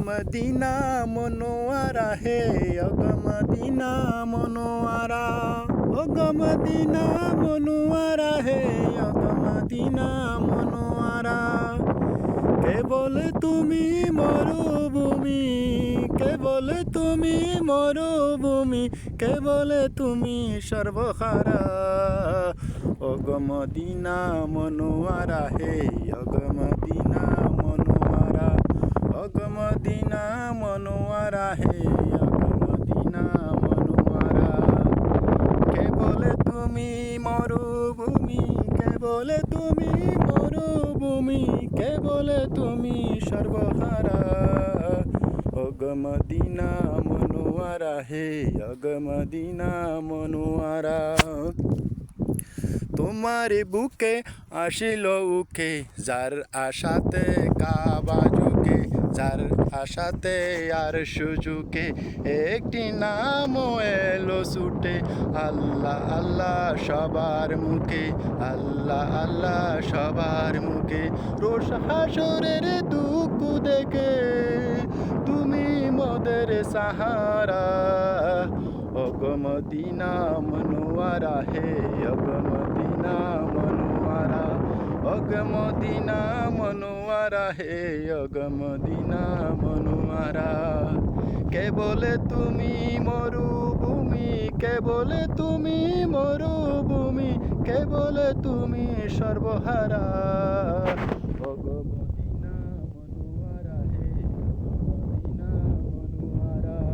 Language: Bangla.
মদিনা মনোয়ারা হে মদিনা মনোয়ারা মদিনা মনোয়ারা হে মদিনা মনোয়ারা কেবল তুমি মরুভূমি কেবল তুমি মরুভূমি কেবল তুমি সর্বহারা মদিনা মনোয়ারা হে মদিনা মনোয়ারা মদিনা মনোয়ারা হে মদিনা মনোয়ারা কেবল তুমি মরুভূমি কেবল তুমি মরুভূমি কেবল তুমি সর্বহারা মদিনা মনোয়ারা হে মদিনা মনোয়ারা তোমার বুকে আসিল উকে যার আশাতে কাবা ঝুঁকে যার আশাতে আর সুযোগে একটি নাম এলো ছুটে আল্লাহ আল্লাহ সবার মুখে আল্লাহ আল্লাহ সবার মুখে রোষ হাসরের দুঃখ দেখে তুমি মোদের সাহারা মদিনা মনোয়ারা হে মদিনা মনোয়ারা মদিনা মনোয়ারা হে মদিনা মনোয়ারা কেবল তুমি মরুভূমি কেবল তুমি মরুভূমি কেবল তুমি সর্বহারা